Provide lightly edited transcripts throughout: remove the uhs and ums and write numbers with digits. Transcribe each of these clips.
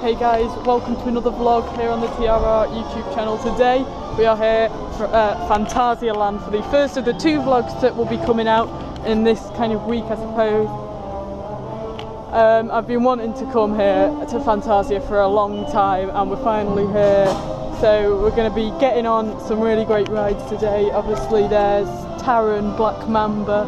Hey guys, welcome to another vlog here on the TRR YouTube channel. Today we are here for Phantasialand for the first of the two vlogs that will be coming out in this kind of week, I suppose. I've been wanting to come here to Fantasia for a long time and we're finally here. So we're going to be getting on some really great rides today. Obviously there's Taron, Black Mamba.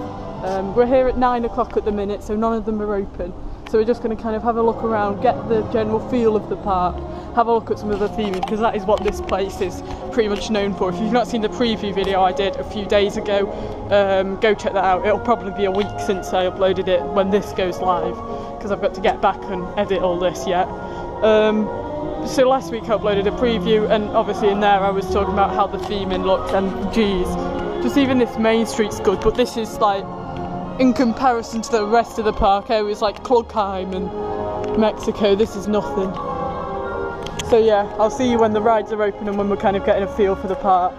We're here at 9 o'clock at the minute, so none of them are open. So we're just going to kind of have a look around, get the general feel of the park, have a look at some of the theming, because that is what this place is pretty much known for. If you've not seen the preview video I did a few days ago, go check that out. It'll probably be a week since I uploaded it when this goes live, because I've got to get back and edit all this yet. So last week I uploaded a preview, and obviously in there I was talking about how the theming looked, and geez, just even this main street's good, but this is like, in comparison to the rest of the park areas like Cologne and Mexico, this is nothing. So yeah, I'll see you when the rides are open and when we're kind of getting a feel for the park.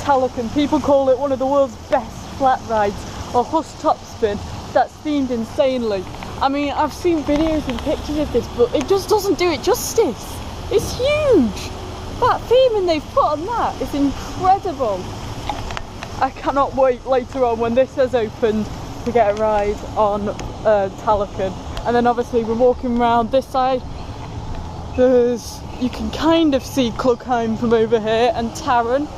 Pelican, people call it one of the world's best flat rides, or hush top spin, that's themed insanely. I mean, I've seen videos and pictures of this, but it just doesn't do it justice. It's huge. That theming they've put on that is incredible. I cannot wait later on when this has opened to get a ride on Pelican. And then obviously we're walking around this side. You can kind of see Cologne from over here, and Taron.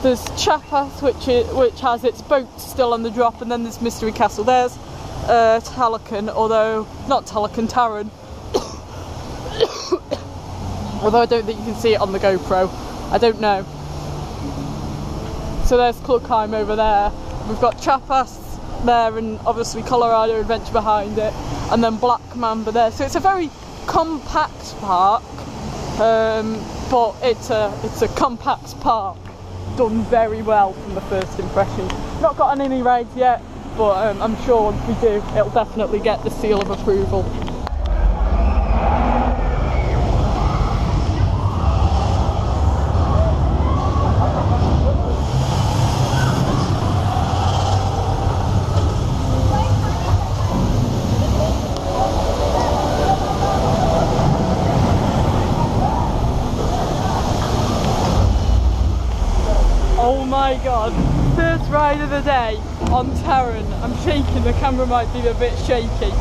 There's Chiapas, which has its boat still on the drop, and then there's Mystery Castle. There's Pelican, although not Pelican, Taron. Although I don't think you can see it on the GoPro. I don't know. So there's Cologne over there. We've got Chiapas there, and obviously Colorado Adventure behind it, and then Black Mamba there. So it's a very compact park, but it's a compact park. Done very well from the first impression. Not got on any rides yet, but I'm sure once we do, it'll definitely get the seal of approval. Oh my god, first ride of the day on Taron. I'm shaking, the camera might be a bit shaky.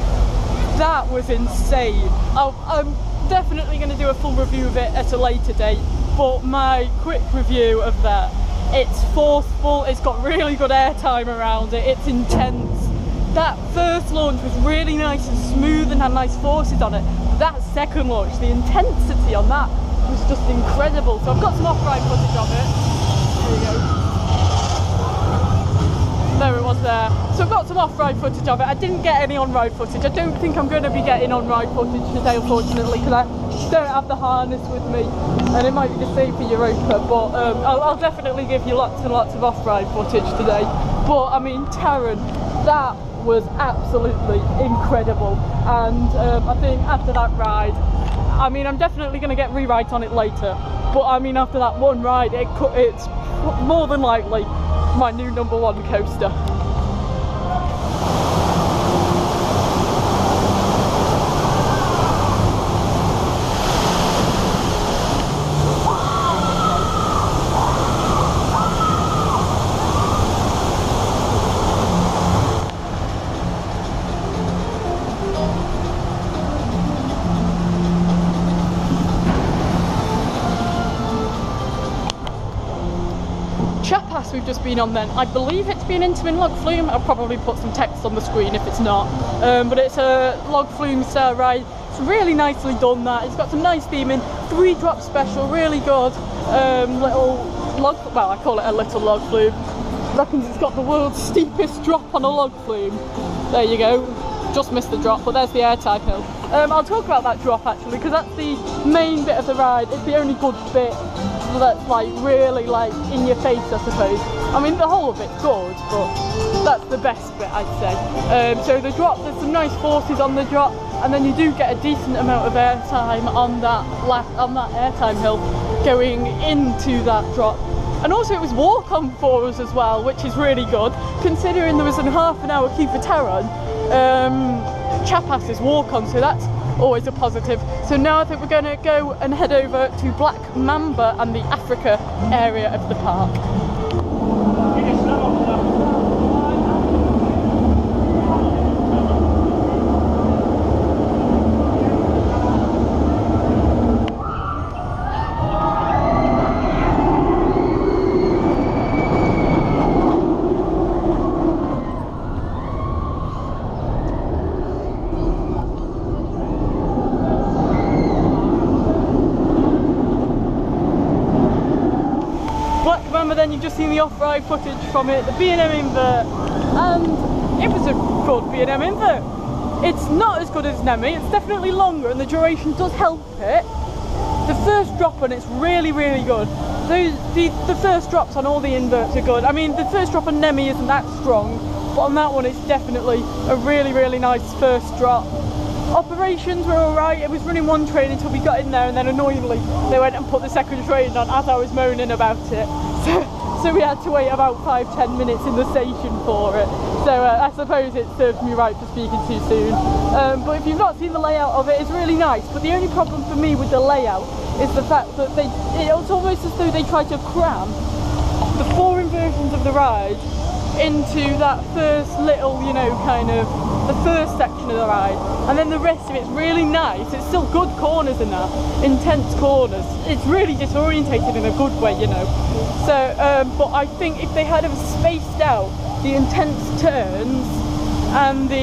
That was insane. I'm definitely going to do a full review of it at a later date, but my quick review of that, it's forceful, it's got really good airtime around it, it's intense. That first launch was really nice and smooth and had nice forces on it. That second launch, the intensity on that was just incredible. So I've got some off-ride footage of it. There you go. There it was there. So I've got some off-ride footage of it. I didn't get any on-ride footage. I don't think I'm going to be getting on-ride footage today, unfortunately, because I don't have the harness with me, and it might be the same for Europa, but I'll definitely give you lots and lots of off-ride footage today. But I mean, Taron, that was absolutely incredible, and I think after that ride, I mean, I'm definitely going to get rewrites on it later, but I mean, after that one ride, it's more than likely my new #1 coaster. Chiapas we've just been on then. I believe it's been into in log flume. I'll probably put some text on the screen if it's not. But it's a log flume style ride. It's really nicely done that. It's got some nice theming. 3-drop special, really good. Little log, well, I call it a little log flume. Reckons it's got the world's steepest drop on a log flume. There you go. Just missed the drop, but there's the airtime hill. I'll talk about that drop actually, because that's the main bit of the ride. It's the only good bit that's like really like in your face, I suppose. I mean, the whole of it's good, but that's the best bit, I'd say. So the drop, there's some nice forces on the drop. and then you do get a decent amount of airtime on that airtime hill going into that drop. And also it was walk-on for us as well, which is really good, considering there was a half an hour queue for Taron. Chiapas is walk-on, so that's always a positive. So now I think we're going to go and head over to Black Mamba and the Africa area of the park. Then you've just seen the off-ride footage from it, the B&M invert, and it was a good B&M invert. It's not as good as Nemi, it's definitely longer and the duration does help it. The first drop on it's really, really good. The first drops on all the inverts are good. I mean, the first drop on Nemi isn't that strong, but on that one it's definitely a really, really nice first drop. Operations were alright, it was running one train until we got in there, and then annoyingly they went and put the second train on as I was moaning about it. So we had to wait about 5-10 minutes in the station for it. So I suppose it served me right for speaking too soon. But if you've not seen the layout of it, it's really nice. But the only problem for me with the layout is the fact that it's almost as though they tried to cram the 4 inversions of the ride into that first little, you know, kind of the first section of the ride, and then the rest of it's really nice. It's still good corners in that, intense corners. It's really disorientated in a good way, you know. So, but I think if they had have spaced out the intense turns and the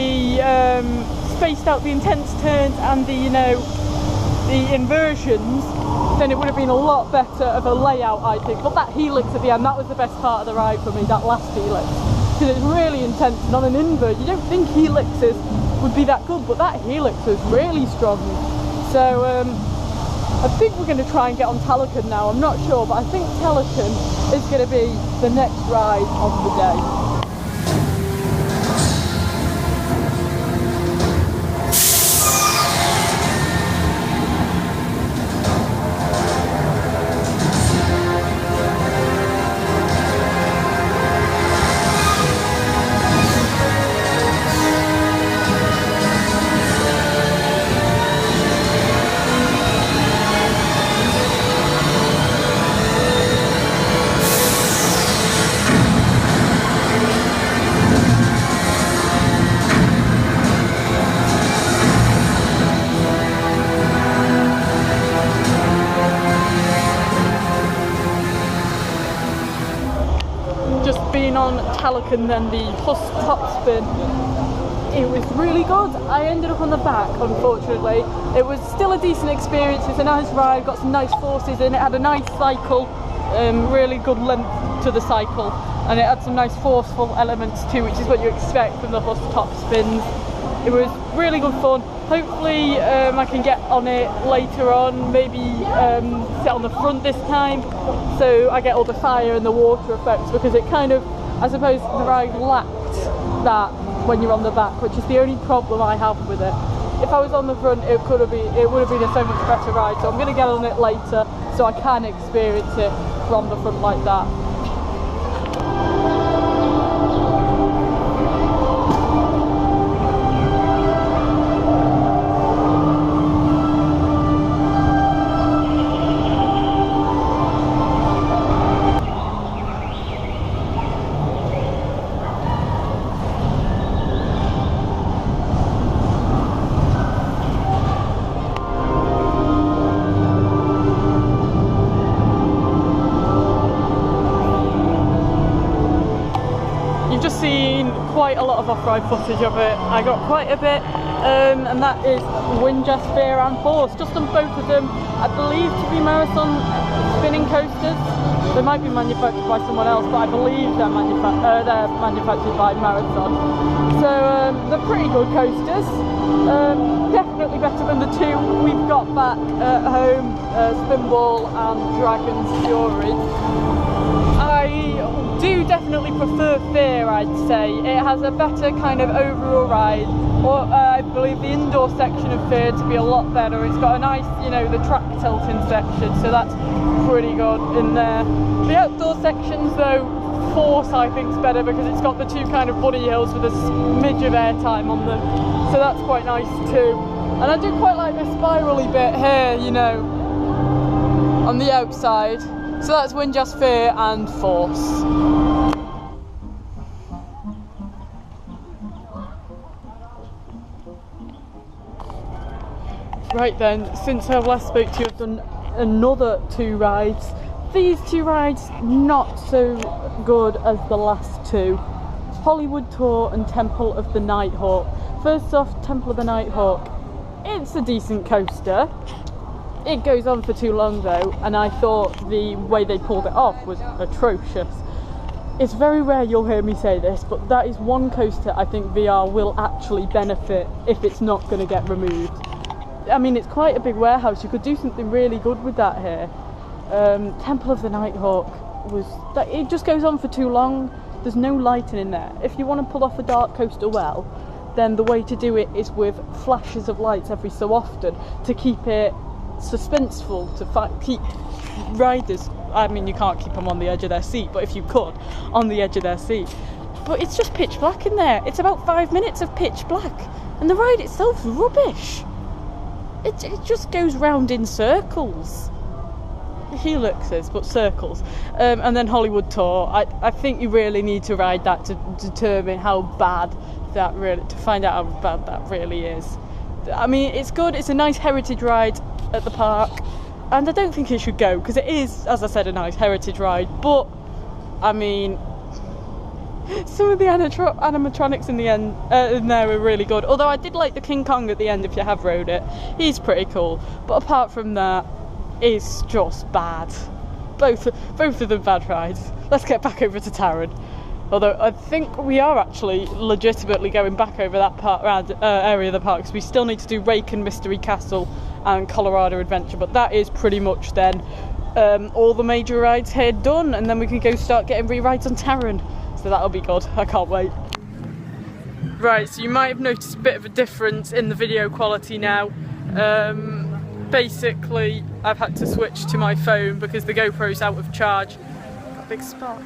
you know, the inversions, then it would have been a lot better of a layout, I think. But that helix at the end, that was the best part of the ride for me, that last helix, because it's really intense. And on an invert, you don't think helixes would be that good, but that helix was really strong. So I think we're going to try and get on Pelican now. I'm not sure, but I think Pelican is going to be the next ride of the day. On Pelican, then the top spin, it was really good. I ended up on the back, unfortunately. It was still a decent experience. It's a nice ride, got some nice forces in it, had a nice cycle, really good length to the cycle, and it had some nice forceful elements too, which is what you expect from the Huss top spins. It was really good fun. Hopefully I can get on it later on, maybe sit on the front this time, so I get all the fire and the water effects, because it kind of, I suppose the ride lacked that when you're on the back, which is the only problem I have with it. If I was on the front, it would have been a so much better ride, so I'm going to get on it later so I can experience it from the front like that. Quite a lot of off-ride footage of it. I got quite a bit, and that is Windjust Sphere and Force. Just on both of them, I believe to be marathon spinning coasters. They might be manufactured by someone else, but I believe they're manufactured by Marathon. So they're pretty good coasters. Definitely better than the two we've got back at home, Spinball and Dragon's Fury. I I do definitely prefer Fear, I'd say. It has a better kind of overall ride. Or I believe the indoor section of Fear to be a lot better. It's got a nice, you know, the track tilting section, so that's pretty good in there. The outdoor sections though, Force I think is better because it's got the two kind of bunny hills with a smidge of airtime on them, so that's quite nice too. And I do quite like the spirally bit here, you know, on the outside. So that's Windjust, Fear and Force. Right then, since I last spoke to you, I've done another 2 rides. These 2 rides, not so good as the last 2. Hollywood Tour and Temple of the Nighthawk. First off, Temple of the Nighthawk. It's a decent coaster. It goes on for too long though, and I thought the way they pulled it off was atrocious. It's very rare you'll hear me say this, but that is one coaster I think VR will actually benefit if it's not going to get removed. I mean, it's quite a big warehouse, you could do something really good with that here. Temple of the Nighthawk it just goes on for too long. There's no lighting in there. If you want to pull off a dark coaster well, then the way to do it is with flashes of lights every so often to keep it suspenseful, to keep riders, I mean you can't keep them on the edge of their seat, but if you could, on the edge of their seat. But it's just pitch black in there. It's about 5 minutes of pitch black, and the ride itself's rubbish. It just goes round in circles. Helixes, but circles. And then Hollywood Tour, I think you really need to ride that to determine how bad that really, to find out how bad that really is. I mean, it's good, it's a nice heritage ride at the park, and I don't think it should go, because it is, as I said, a nice heritage ride, but, I mean, some of the animatronics in the end in there are really good, although I did like the King Kong at the end if you have rode it. He's pretty cool, but apart from that, it's just bad. Both of them bad rides. Let's get back over to Taron. Although I think we are actually legitimately going back over that area of the park, because we still need to do Rake and Mystery Castle and Colorado Adventure, but that is pretty much then all the major rides here done, and then we can go start getting re-rides on Taron. So that'll be good, I can't wait. Right, so you might have noticed a bit of a difference in the video quality now. Basically, I've had to switch to my phone because the GoPro's out of charge. Got a big spot.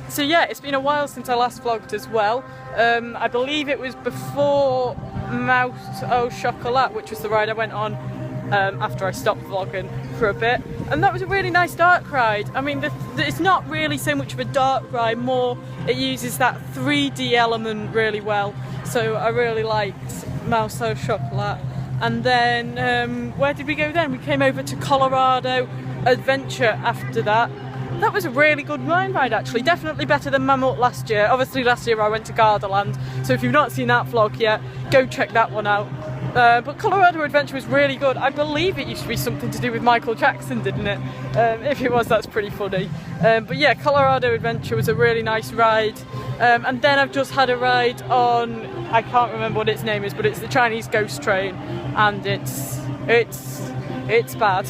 So yeah, it's been a while since I last vlogged as well. I believe it was before Mouse au Chocolat, which was the ride I went on after I stopped vlogging for a bit, and that was a really nice dark ride. I mean, it's not really so much of a dark ride, more it uses that 3D element really well, so I really liked Mouse au Chocolat. And then where did we go then? We came over to Colorado Adventure after that. That was a really good ride actually, definitely better than Mammoth last year. Obviously last year I went to Gardaland, so if you've not seen that vlog yet, go check that one out. But Colorado Adventure was really good. I believe it used to be something to do with Michael Jackson, didn't it? If it was, that's pretty funny. But yeah, Colorado Adventure was a really nice ride. And then I've just had a ride on, I can't remember what its name is, but it's the Chinese Ghost Train, and it's bad.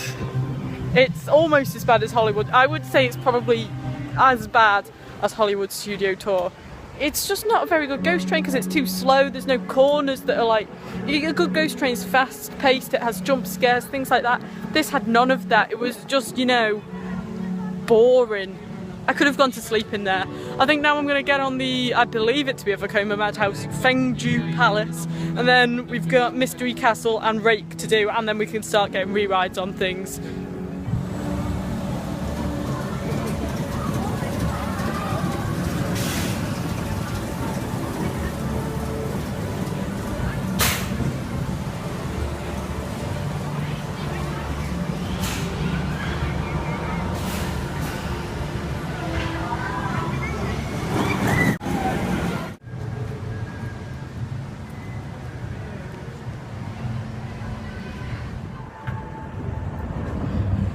It's almost as bad as Hollywood. I would say it's probably as bad as Hollywood Studio Tour. It's just not a very good ghost train because it's too slow. There's no corners that are like, a good ghost train's fast paced, it has jump scares, things like that. This had none of that. It was just, you know, boring. I could have gone to sleep in there. I think now I'm going to get on the, I believe it to be a Vekoma Madhouse, Fengju Palace, and then we've got Mystery Castle and Rake to do, and then we can start getting re-rides on things.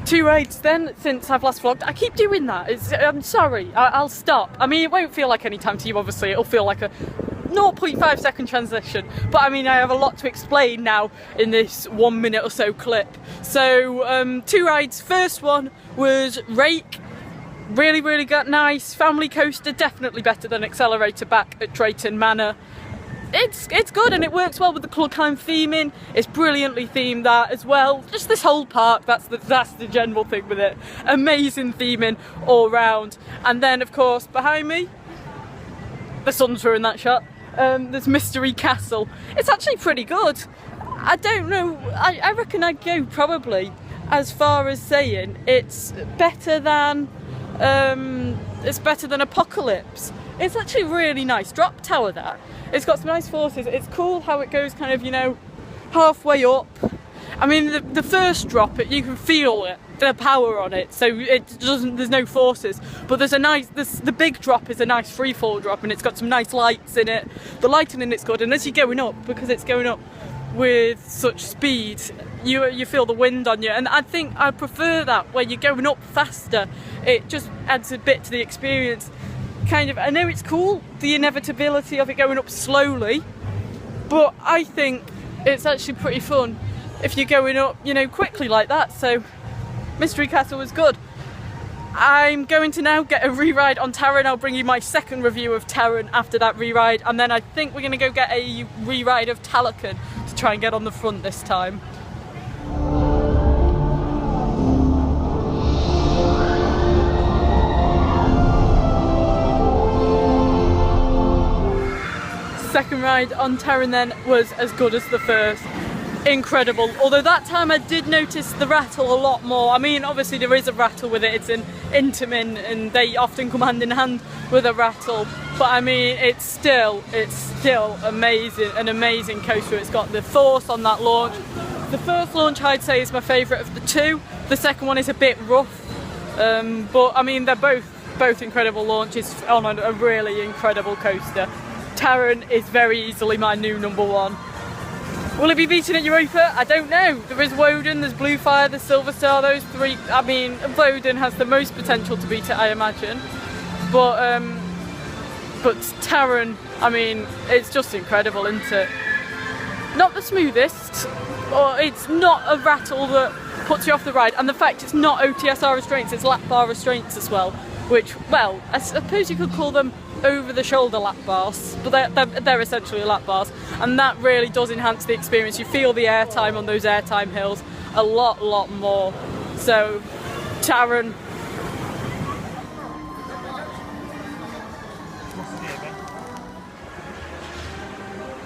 Two rides then since I've last vlogged. I keep doing that. I'm sorry, I'll stop. I mean, it won't feel like any time to you, obviously. It'll feel like a 0.5 second transition. But I mean, I have a lot to explain now in this 1 minute or so clip. So, two rides. First one was Rake. Really, really nice. Family coaster, definitely better than Accelerator back at Drayton Manor. It's good, and it works well with the Cologne theming. It's brilliantly themed, that as well. Just this whole park, that's the general thing with it. Amazing theming all round. And then of course behind me, the sun's ruined that shot, there's Mystery Castle. It's actually pretty good. I don't know, I reckon I'd go probably as far as saying it's better than Apocalypse. It's actually really nice drop tower, that. It's got some nice forces. It's cool how it goes kind of, you know, halfway up. I mean, the first drop, you can feel it, the power on it, so there's no forces. But there's the big drop is a nice free fall drop, and it's got some nice lights in it. The lighting in it's good, and as you're going up, because it's going up with such speed, you feel the wind on you, and I think I prefer that where you're going up faster. It just adds a bit to the experience. Kind of, I know it's cool, the inevitability of it going up slowly, but I think it's actually pretty fun if you're going up, you know, quickly like that. So Mystery Castle was good. I'm going to now get a re-ride on Taron. I'll bring you my second review of Taron after that re-ride, and then I think we're going to go get a re-ride of Pelican to try and get on the front this time. Second ride on Taron then was as good as the first. Incredible. Although that time I did notice the rattle a lot more. I mean, obviously there is a rattle with it. It's an Intamin, and they often come hand in hand with a rattle. But I mean, it's still amazing, an amazing coaster. It's got the force on that launch. The first launch I'd say is my favourite of the two. The second one is a bit rough, but I mean they're both incredible launches on a really incredible coaster. Taron is very easily my new #1. Will it be beaten at Europa? I don't know. There is Woden, there's Bluefire, there's Silver Star, those three. I mean, Woden has the most potential to beat it, I imagine. But Taron, I mean, it's just incredible, isn't it? Not the smoothest, or it's not a rattle that puts you off the ride, and the fact it's not OTSR restraints, it's lap bar restraints as well, which, well, I suppose you could call them over-the-shoulder lap bars, but they're essentially lap bars, and that really does enhance the experience. You feel the airtime on those airtime hills a lot more. So, Taron.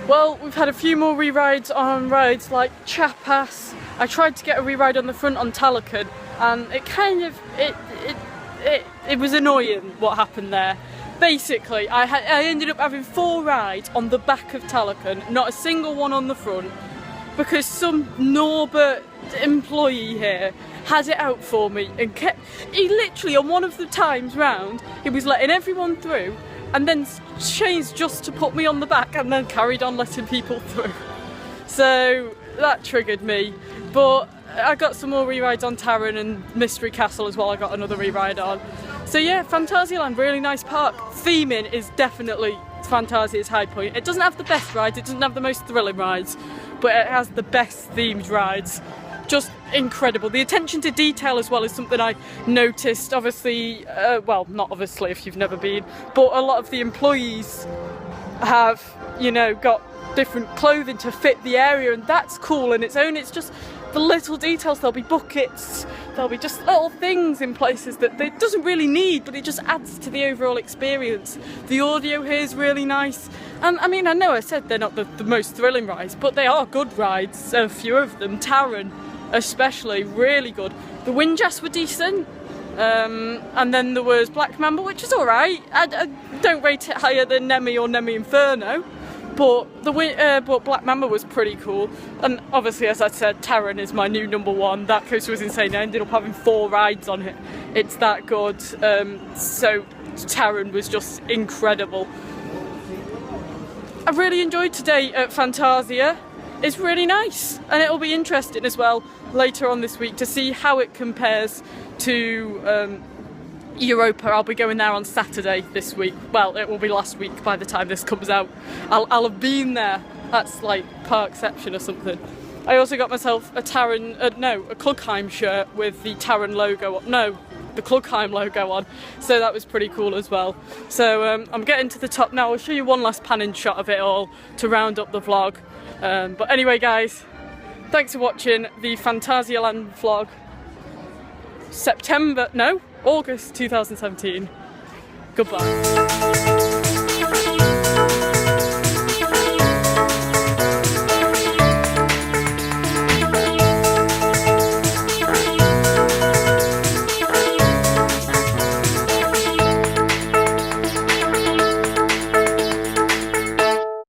Well, we've had a few more re-rides on rides like Chiapas. I tried to get a re-ride on the front on Pelican, and it kind of, it was annoying what happened there. Basically, I ended up having 4 rides on the back of Pelican, not a single one on the front, because some Norbert employee here had it out for me and he literally, on one of the times round, he was letting everyone through and then changed just to put me on the back and then carried on letting people through. So that triggered me, but I got some more re-rides on Taron and Mystery Castle as well. I got another re-ride on. So yeah, Phantasialand, really nice park. Theming is definitely Phantasia's high point. It doesn't have the best rides, it doesn't have the most thrilling rides, but it has the best themed rides. Just incredible. The attention to detail as well is something I noticed. Obviously, well, not obviously if you've never been, but a lot of the employees have, you know, got different clothing to fit the area, and that's cool in its own. It's just the little details. There'll be buckets, there'll be just little things in places that it doesn't really need, but it just adds to the overall experience. The audio here is really nice, and I mean, I know I said they're not the most thrilling rides, but they are good rides, a few of them. Taron especially, really good. The Windjass were decent, and then there was Black Mamba, which is alright. I don't rate it higher than Nemi or Nemi Inferno, but but Black Mamba was pretty cool. And obviously, as I said, Taron is my new #1. That coaster was insane. I ended up having 4 rides on it. It's that good. So Taron was just incredible. I really enjoyed today at Fantasia. It's really nice, and it'll be interesting as well later on this week to see how it compares to Europa. I'll be going there on Saturday this week. Well, it will be last week by the time this comes out. I'll have been there. That's like Parkception or something. I also got myself a Taron, a Klugheim shirt with the Taron logo. No, the Klugheim logo on, so that was pretty cool as well. So I'm getting to the top now. I'll show you one last panning shot of it all to round up the vlog. But anyway guys, thanks for watching the Phantasialand vlog, August 2017. Goodbye.